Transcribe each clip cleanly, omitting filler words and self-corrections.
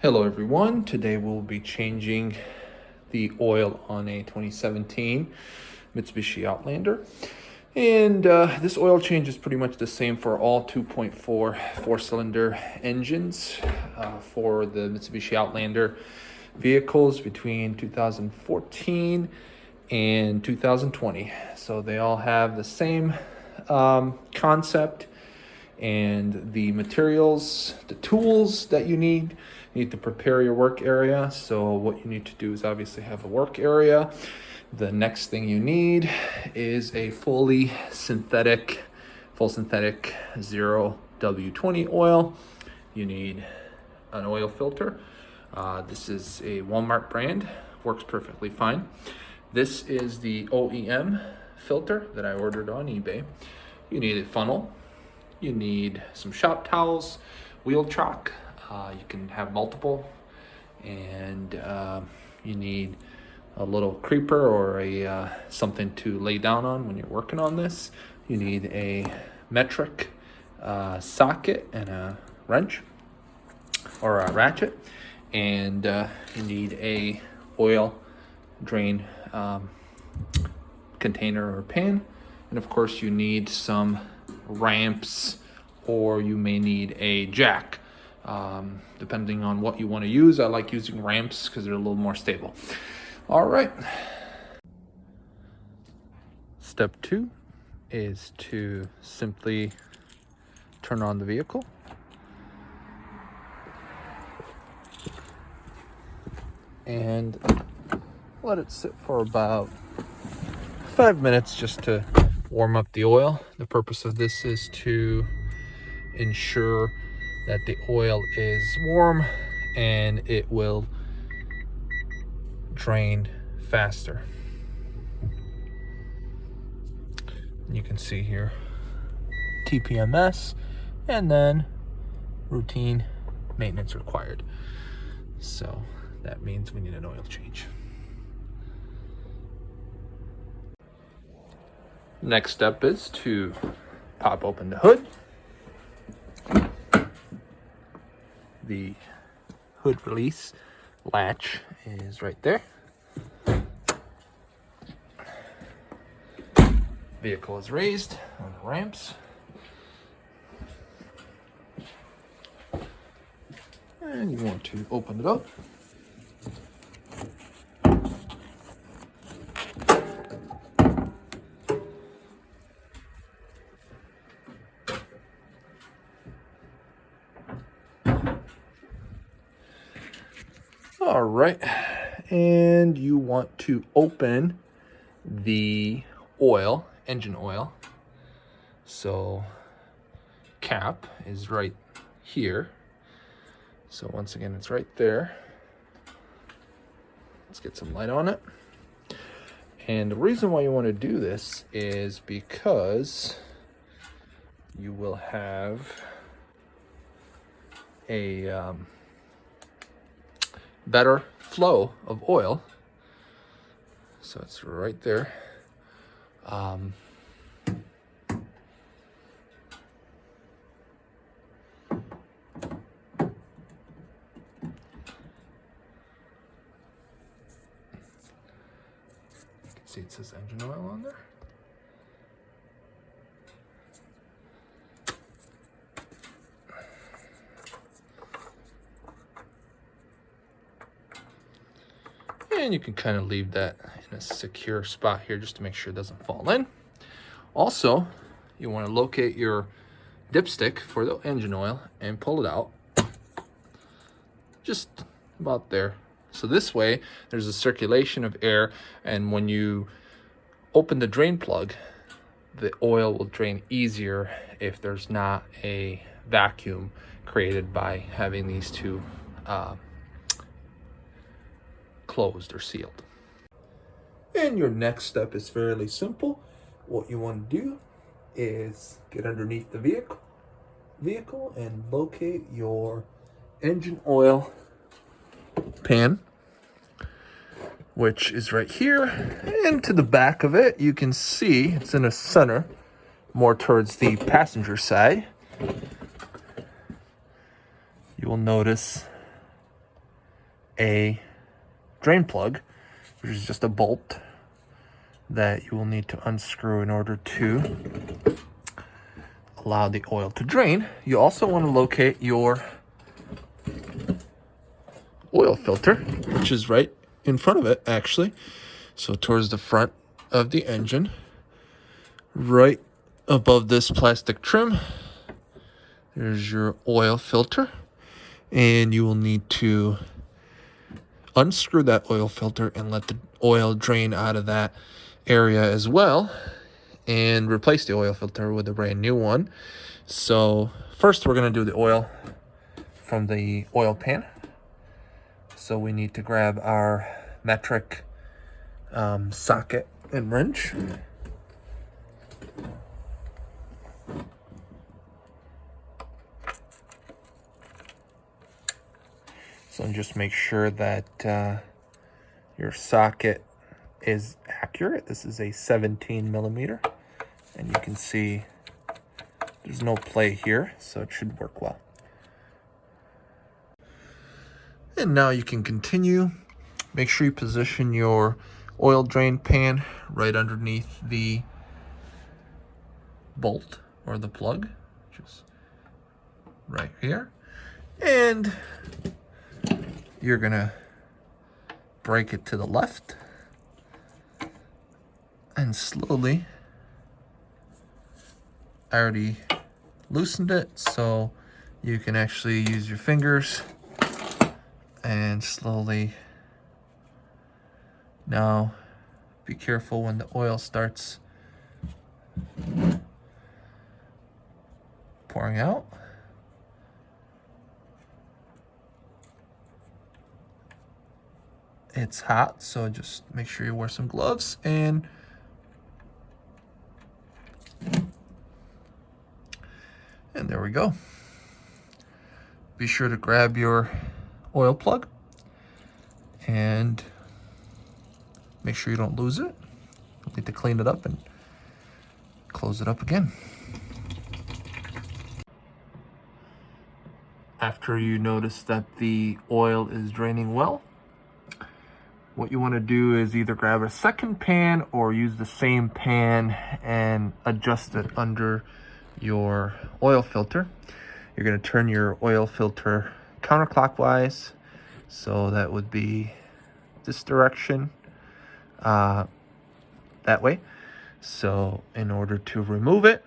Hello everyone, today we'll be changing the oil on a 2017 Mitsubishi Outlander. And this oil change is pretty much the same for all 2.4 four-cylinder engines for the Mitsubishi Outlander vehicles between 2014 and 2020. So they all have the same concept and the materials, the tools that you need to prepare your work area. So what you need to do is obviously have a work area. The next thing you need is a full synthetic 0 W20 oil. You need an oil filter. This is a Walmart brand, works perfectly fine. This is the OEM filter that I ordered on eBay. You need a funnel. You need some shop towels, wheel chalk. You can have multiple, and you need a little creeper or a something to lay down on when you're working on this. You need a metric socket and a wrench or a ratchet, and you need a oil drain container or pan, and of course you need some ramps, or you may need a jack, depending on what you want to use. I like using ramps because they're a little more stable. All right. Step 2 is to simply turn on the vehicle. And let it sit for about 5 minutes just to warm up the oil. The purpose of this is to ensure that the oil is warm and it will drain faster. You can see here TPMS and then routine maintenance required. So that means we need an oil change. Next step is to pop open the hood. The hood release latch is right there. Vehicle is raised on the ramps. And you want to open it up. All right, and you want to open the oil, engine oil. So cap is right here. So once again, it's right there. Let's get some light on it. And the reason why you want to do this is because you will have a better flow of oil. So it's right there. You can see it says engine oil on there. And you can kind of leave that in a secure spot here just to make sure it doesn't fall in. Also, you want to locate your dipstick for the engine oil and pull it out just about there. So this way there's a circulation of air, and when you open the drain plug, the oil will drain easier if there's not a vacuum created by having these two closed or sealed. And your next step is fairly simple. What you want to do is get underneath the vehicle and locate your engine oil pan, which is right here. And to the back of it, you can see it's in the center, more towards the passenger side. You will notice a drain plug, which is just a bolt that you will need to unscrew in order to allow the oil to drain. You also want to locate your oil filter, which is right in front of it, actually. So towards the front of the engine, right above this plastic trim, there's your oil filter. And you will need to unscrew that oil filter and let the oil drain out of that area as well, and replace the oil filter with a brand new one. So first we're going to do the oil from the oil pan. So we need to grab our metric socket and wrench. So just make sure that your socket is accurate. This is a 17 millimeter, and you can see there's no play here, so it should work well. And now you can continue. Make sure you position your oil drain pan right underneath the bolt or the plug, just right here. And you're gonna break it to the left and slowly, I already loosened it, so you can actually use your fingers and slowly. Now be careful when the oil starts pouring out. It's hot, so just make sure you wear some gloves. And there we go. Be sure to grab your oil plug and make sure you don't lose it. You'll need to clean it up and close it up again. After you notice that the oil is draining well, what you want to do is either grab a second pan or use the same pan and adjust it under your oil filter. You're going to turn your oil filter counterclockwise, so that would be this direction, that way. So in order to remove it,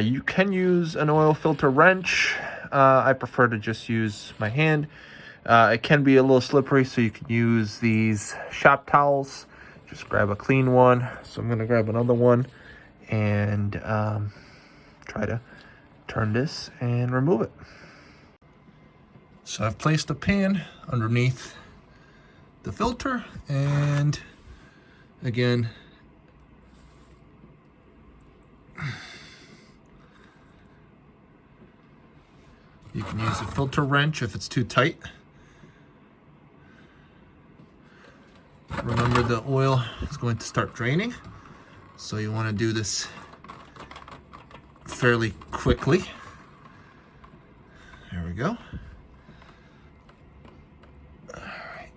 you can use an oil filter wrench. I prefer to just use my hand. It can be a little slippery, so you can use these shop towels. Just grab a clean one. So I'm going to grab another one and try to turn this and remove it. So I've placed the pan underneath the filter, and again, you can use a filter wrench if it's too tight. Remember, the oil is going to start draining, so you want to do this fairly quickly. There we go. All right.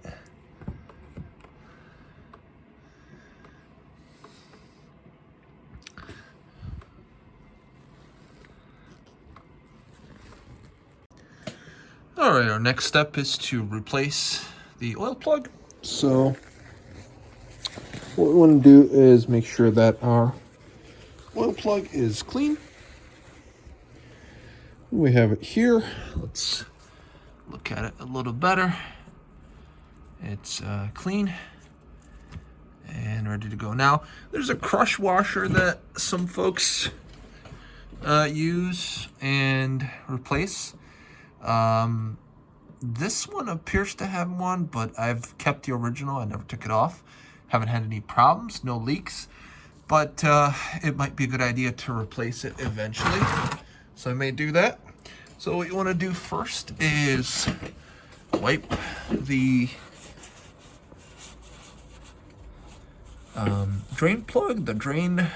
All right, our next step is to replace the oil plug. So what we want to do is make sure that our oil plug is clean. We have it here. Let's look at it a little better. It's clean and ready to go. Now, there's a crush washer that some folks use and replace. This one appears to have one, but I've kept the original. I never took it off. Haven't had any problems, no leaks, but it might be a good idea to replace it eventually. So I may do that. So what you want to do first is wipe the drain plug, the drain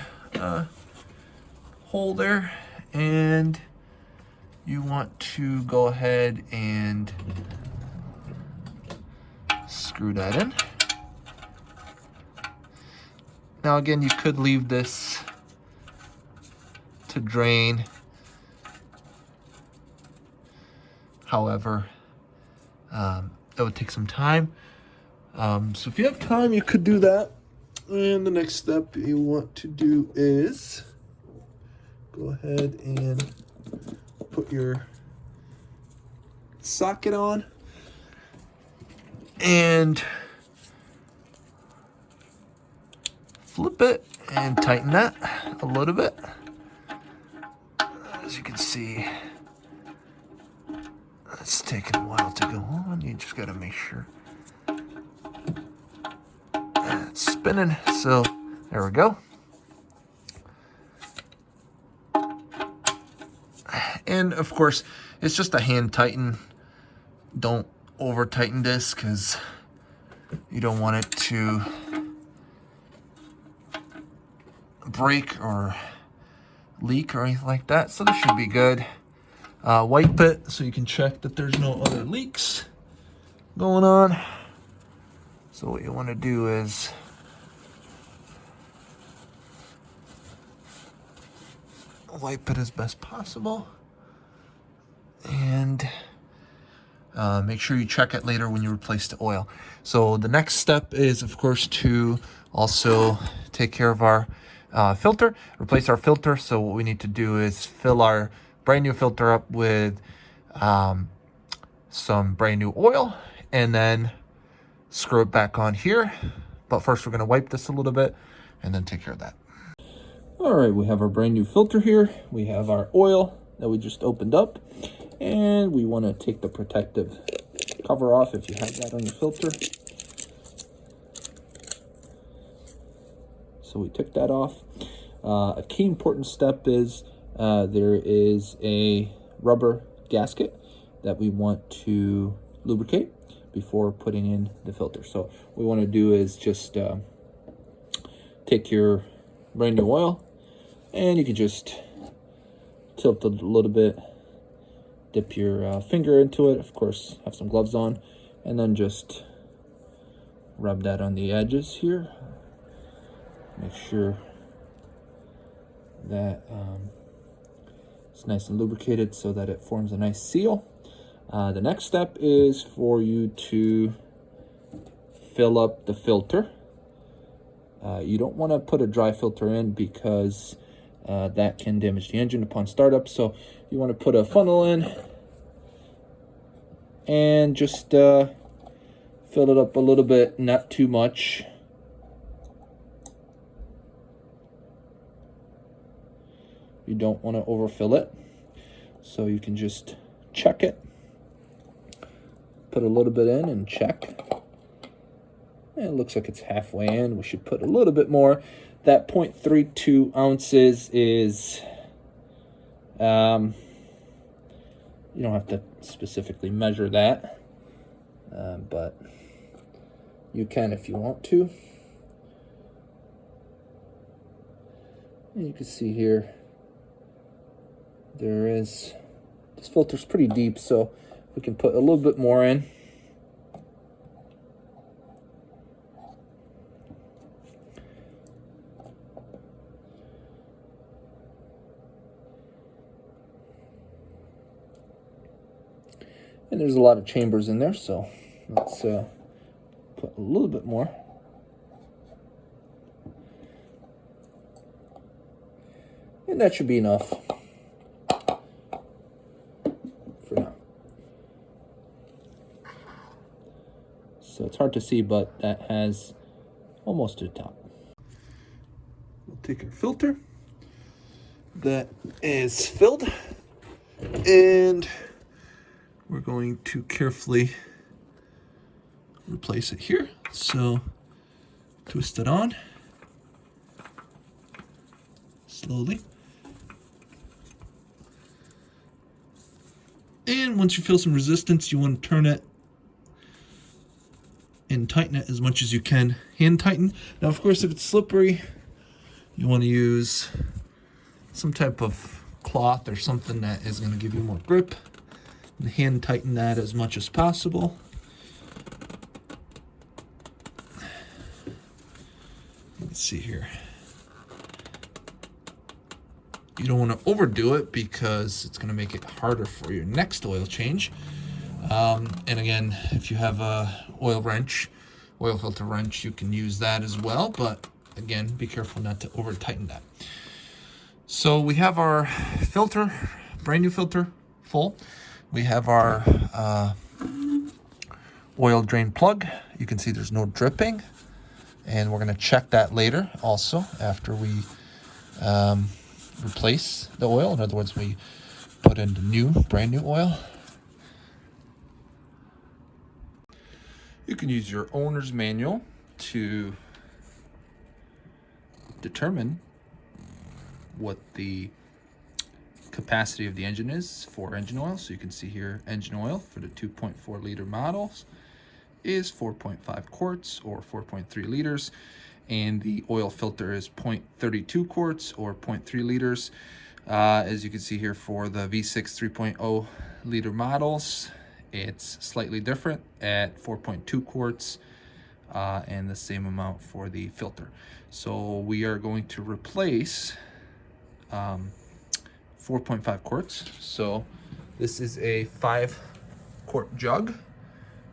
hole there, and you want to go ahead and screw that in. Now again, you could leave this to drain. However, it would take some time. So if you have time, you could do that. And the next step you want to do is go ahead and put your socket on and flip it and tighten that a little bit. As you can see, it's taking a while to go on. You just got to make sure it's spinning. So there we go. And of course, it's just a hand tighten. Don't over tighten this because you don't want it to break or leak or anything like that. So this should be good. Wipe it so you can check that there's no other leaks going on. So what you want to do is wipe it as best possible, and make sure you check it later when you replace the oil. So the next step is, of course, to also take care of our filter, replace our filter. So what we need to do is fill our brand new filter up with some brand new oil, and then screw it back on here. But first we're going to wipe this a little bit and then take care of that. All right, we have our brand new filter here. We have our oil that we just opened up, and we want to take the protective cover off if you have that on your filter. So we took that off. A key important step is there is a rubber gasket that we want to lubricate before putting in the filter. So what we want to do is just take your brand new oil, and you can just tilt it a little bit, dip your finger into it, of course have some gloves on, and then just rub that on the edges here. Make sure that it's nice and lubricated so that it forms a nice seal. The next step is for you to fill up the filter. You don't want to put a dry filter in because that can damage the engine upon startup. So you want to put a funnel in and just fill it up a little bit, not too much. You don't want to overfill it. So you can just check it. Put a little bit in and check. And it looks like it's halfway in. We should put a little bit more. That 0.32 ounces is, you don't have to specifically measure that, but you can if you want to. And you can see here, this filter's pretty deep, so we can put a little bit more in. And there's a lot of chambers in there, so let's put a little bit more. And that should be enough for now. So it's hard to see, but that has almost to the top. We'll take our filter that is filled, and we're going to carefully replace it here. So twist it on slowly. And once you feel some resistance, you want to turn it and tighten it as much as you can. Hand tighten. Now, of course, if it's slippery, you want to use some type of cloth or something that is going to give you more grip. And hand tighten that as much as possible. let's see here. You don't want to overdo it because it's going to make it harder for your next oil change. And again, if you have a oil filter wrench, you can use that as well. But again, be careful not to over tighten that. So we have our filter, brand new filter, full. We have our oil drain plug. You can see there's no dripping. And we're going to check that later also after we replace the oil. In other words, we put in the brand new oil. You can use your owner's manual to determine what the capacity of the engine is for engine oil. So you can see here, engine oil for the 2.4 liter models is 4.5 quarts or 4.3 liters. And the oil filter is 0.32 quarts or 0.3 liters. As you can see here for the V6 3.0 liter models, it's slightly different at 4.2 quarts and the same amount for the filter. So we are going to replace 4.5 quarts. So this is a 5-quart jug.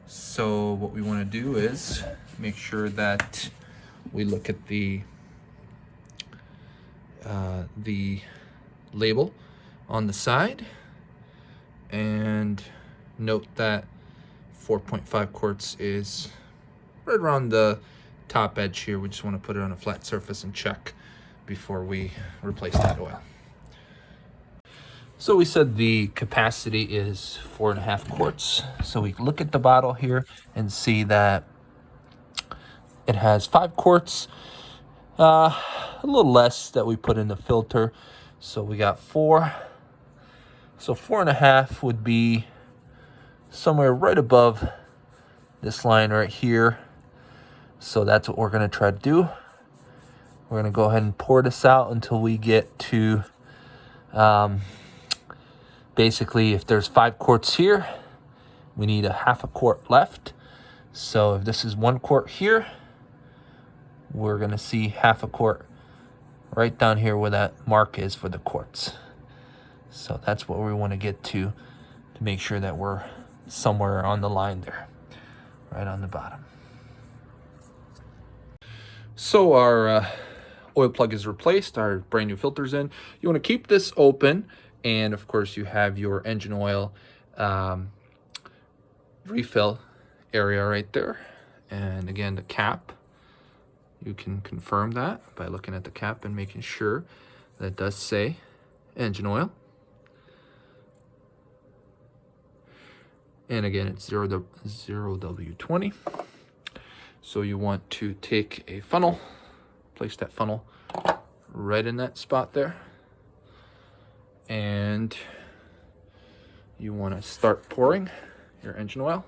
So what we want to do is make sure that we look at the label on the side and note that 4.5 quarts is right around the top edge here. We just want to put it on a flat surface and check before we replace that oil. So we said the capacity is 4.5 quarts. So we look at the bottle here and see that it has 5 quarts, a little less that we put in the filter. So we got 4. So 4.5 would be somewhere right above this line right here. So that's what we're going to try to do. We're going to go ahead and pour this out until we get to basically, if there's 5 quarts here, we need a 1/2 quart left. So if this is 1 quart here, we're going to see 1/2 quart right down here where that mark is for the quarts. So that's what we want to get to make sure that we're somewhere on the line there, right on the bottom. So our oil plug is replaced, our brand new filter's in. You want to keep this open, and of course you have your engine oil refill area right there. And again, the cap, you can confirm that by looking at the cap and making sure that it does say engine oil. And again, it's 0W20. So you want to take a funnel, place that funnel right in that spot there. And you want to start pouring your engine oil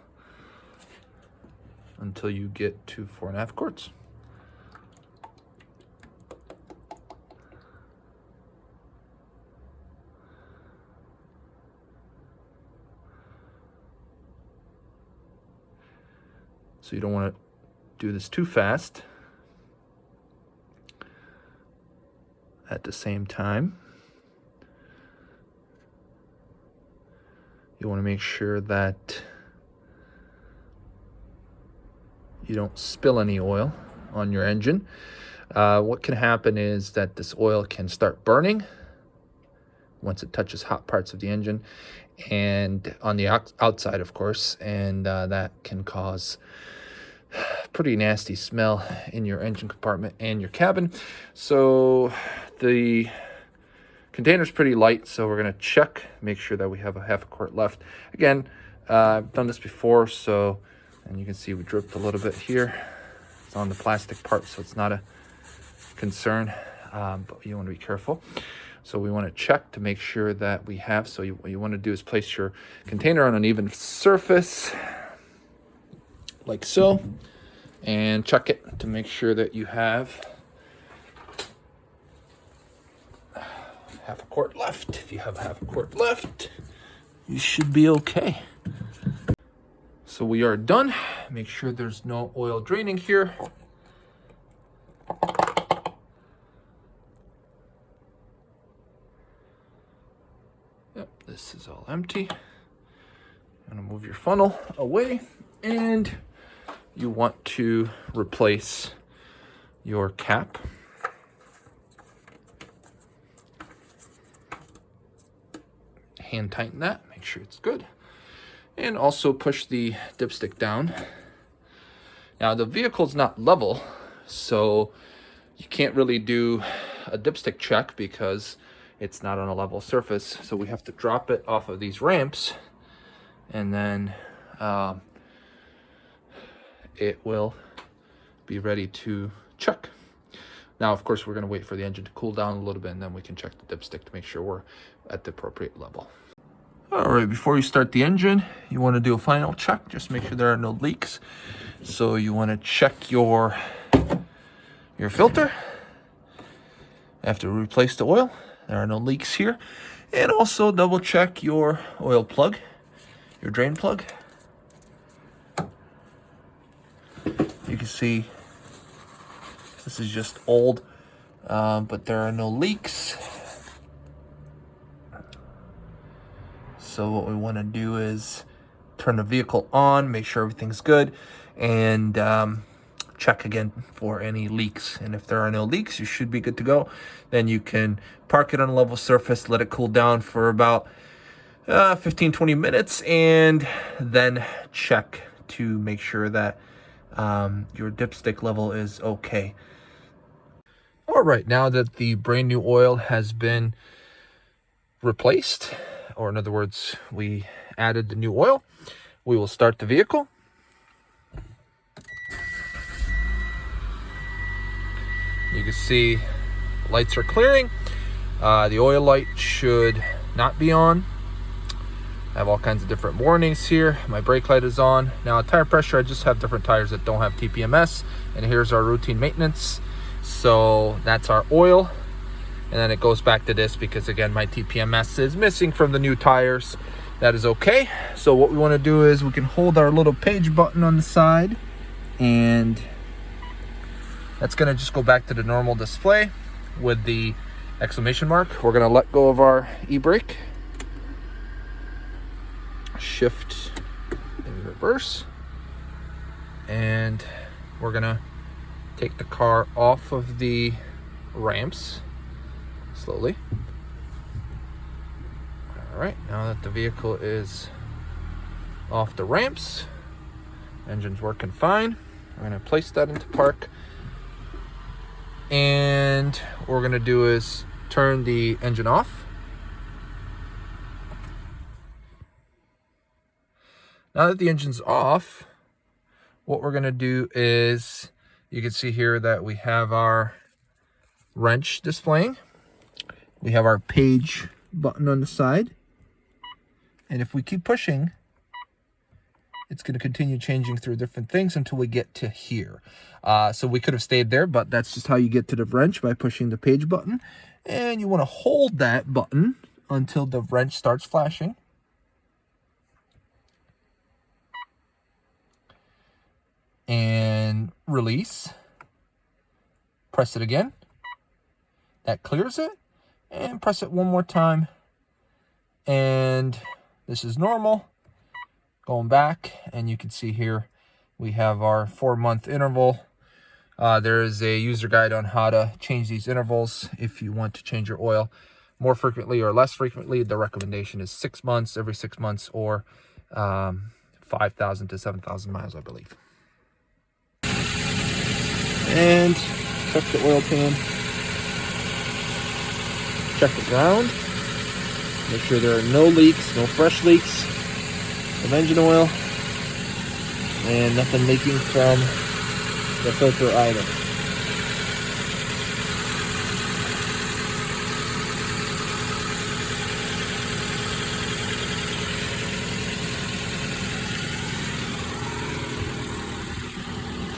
until you get to 4.5 quarts. So you don't want to do this too fast at the same time. You want to make sure that you don't spill any oil on your engine. What can happen is that this oil can start burning once it touches hot parts of the engine, and on the outside, of course, and that can cause pretty nasty smell in your engine compartment and your cabin. So the container's pretty light, so we're going to check, make sure that we have a 1/2 quart left. Again, I've done this before, so, and you can see we dripped a little bit here. It's on the plastic part, so it's not a concern, but you want to be careful. So we want to check to make sure that we have. So what you want to do is place your container on an even surface, like so, and check it to make sure that you have 1/2 quart left. If you have 1/2 quart left, you should be okay. So we are done. Make sure there's no oil draining here. empty. I'm gonna move your funnel away, and you want to replace your cap. Hand tighten that, make sure it's good. And also push the dipstick down. Now the vehicle's not level, so you can't really do a dipstick check because it's not on a level surface. So we have to drop it off of these ramps, and then it will be ready to check. Now, of course, we're going to wait for the engine to cool down a little bit, and then we can check the dipstick to make sure we're at the appropriate level. All right, before you start the engine, you want to do a final check. Just make sure there are no leaks. So you want to check your filter. After we replace the oil, there are no leaks here. And also double check your oil plug, your drain plug. You can see this is just old, but there are no leaks. So what we want to do is turn the vehicle on, make sure everything's good, and check again for any leaks. And if there are no leaks, you should be good to go. Then you can park it on a level surface, let it cool down for about 15-20 minutes, and then check to make sure that your dipstick level is okay. All right, now that the brand new oil has been replaced, or in other words, we added the new oil, we will start the vehicle. You can see lights are clearing. The oil light should not be on. I have all kinds of different warnings here. My brake light is on. Now, tire pressure, I just have different tires that don't have TPMS. And here's our routine maintenance. So that's our oil. And then it goes back to this because, again, my TPMS is missing from the new tires. That is okay. So what we want to do is we can hold our little page button on the side, and that's going to just go back to the normal display with the exclamation mark. We're going to let go of our e-brake, shift in reverse, and we're going to take the car off of the ramps slowly. All right, now that the vehicle is off the ramps, engine's working fine. I'm going to place that into park, and what we're going to do is turn the engine off. Now that the engine's off, what we're going to do is, you can see here that we have our wrench displaying. We have our page button on the side. And if we keep pushing, it's going to continue changing through different things until we get to here. So we could have stayed there, but that's just how you get to the wrench, by pushing the page button. And you want to hold that button until the wrench starts flashing. And release. Press it again. That clears it. And press it one more time. And this is normal. Going back, and you can see here we have our 4-month interval. There is a user guide on how to change these intervals if you want to change your oil more frequently or less frequently. The recommendation is 6 months, every 6 months, or 5,000 to 7,000 miles, I believe. And check the oil pan. Check the ground. Make sure there are no leaks, no fresh leaks of engine oil, and nothing leaking from the filter either.